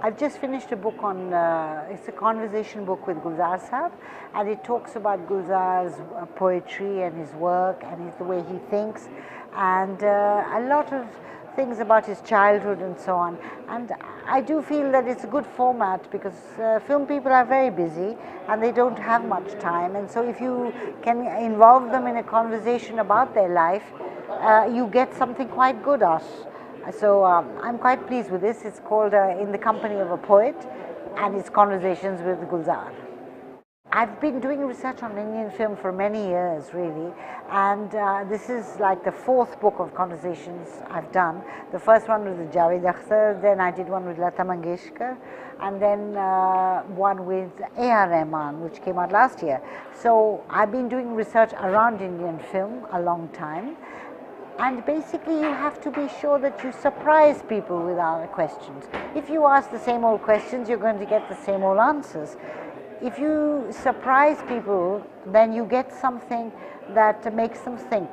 I've just finished a book on, it's a conversation book with Gulzar Sahab, and it talks about Gulzar's poetry and his work and the way he thinks, and a lot of things about his childhood and so on. And I do feel that it's a good format because film people are very busy and they don't have much time, and so if you can involve them in a conversation about their life, you get something quite good out. So I'm quite pleased with this. It's called In the Company of a Poet, and it's Conversations with Gulzar. I've been doing research on Indian film for many years, really, and this is like the fourth book of conversations I've done. The first one was with Javed Akhtar, then I did one with Lata Mangeshkar, and then one with A.R. Rahman, which came out last year. So I've been doing research around Indian film a long time. And basically you have to be sure that you surprise people with our questions. If you ask the same old questions, you're going to get the same old answers. If you surprise people, then you get something that makes them think.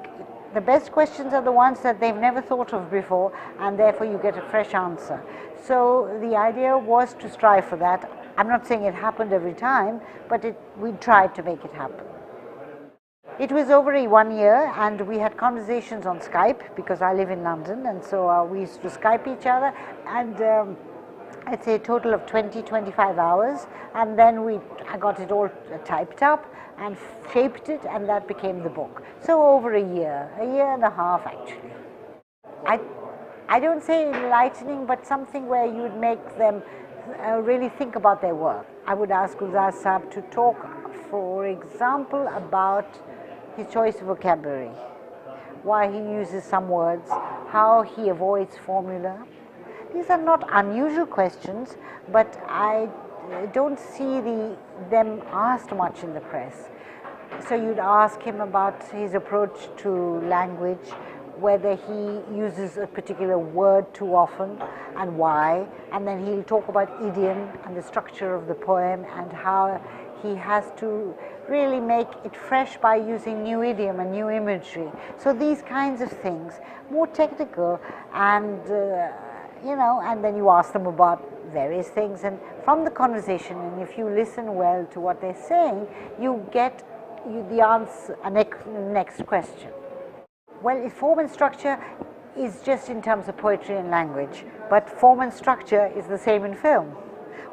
The best questions are the ones that they've never thought of before, and therefore you get a fresh answer. So the idea was to strive for that. I'm not saying it happened every time, but we tried to make it happen. It was over 1 year, and we had conversations on Skype because I live in London, and so we used to Skype each other, and I'd say a total of 20-25 hours, and then I got it all typed up and shaped it, and that became the book. So over a year and a half actually. I don't say enlightening, but something where you would make them really think about their work. I would ask Gulzar Sahab to talk, for example, about his choice of vocabulary, why he uses some words, how he avoids formula. These are not unusual questions, but I don't see them asked much in the press. So you'd ask him about his approach to language, whether he uses a particular word too often and why, and then he'll talk about idiom and the structure of the poem and how he has to really make it fresh by using new idiom and new imagery. So these kinds of things, more technical, and and then you ask them about various things, and from the conversation, and if you listen well to what they're saying, you get the answer, next question. Well, form and structure is just in terms of poetry and language, but form and structure is the same in film.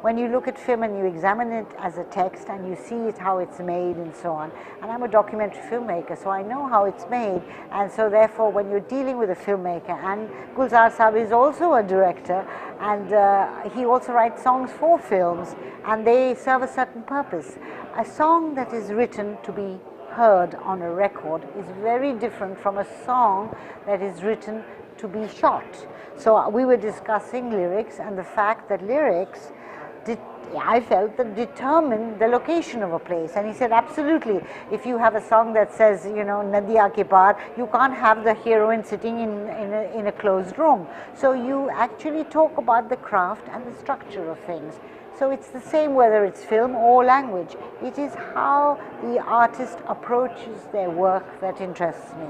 When you look at film and you examine it as a text and you see it, how it's made and so on, and I'm a documentary filmmaker, so I know how it's made, and so therefore when you're dealing with a filmmaker, and Gulzar Sahab is also a director, and he also writes songs for films, and they serve a certain purpose. A song that is written to be heard on a record is very different from a song that is written to be shot. So we were discussing lyrics and the fact that lyrics I felt that determine the location of a place, and he said absolutely, if you have a song that says Nadia ke paar, you can't have the heroine sitting in a closed room. So you actually talk about the craft and the structure of things. So it's the same whether it's film or language. It is how the artist approaches their work that interests me.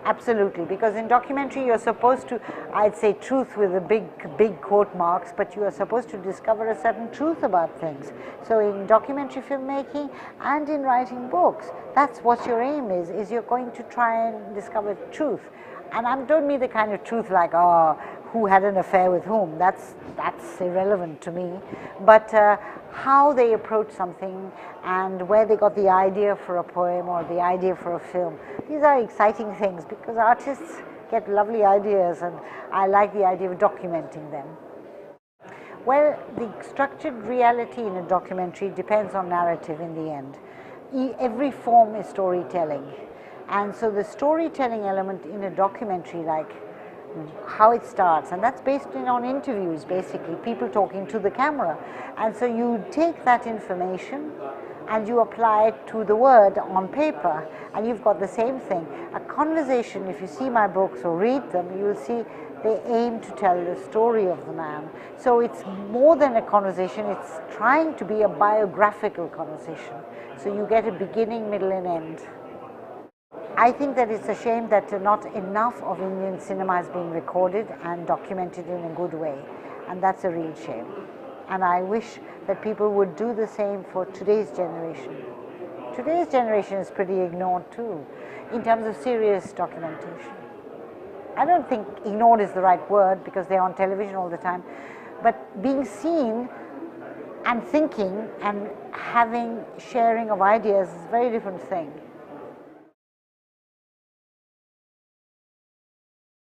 Absolutely, because in documentary you're supposed to, I'd say truth with a big quote marks, but you are supposed to discover a certain truth about things. So in documentary filmmaking and in writing books, that's what your aim is you're going to try and discover truth. And I don't mean the kind of truth like, who had an affair with whom, that's irrelevant to me, but how they approach something and where they got the idea for a poem or the idea for a film. These are exciting things because artists get lovely ideas, and I like the idea of documenting them. Well, the structured reality in a documentary depends on narrative in the end. Every form is storytelling, and so the storytelling element in a documentary, like how it starts, and that's based on interviews, basically people talking to the camera, and so you take that information and you apply it to the word on paper, and you've got the same thing. A conversation, if you see my books or read them, you'll see they aim to tell the story of the man. So it's more than a conversation, it's trying to be a biographical conversation. So you get a beginning, middle and end. I think that it's a shame that not enough of Indian cinema has been recorded and documented in a good way. and that's a real shame. And I wish that people would do the same for today's generation. Today's generation is pretty ignored too, in terms of serious documentation. I don't think ignored is the right word because they're on television all the time, but being seen and thinking and having sharing of ideas is a very different thing.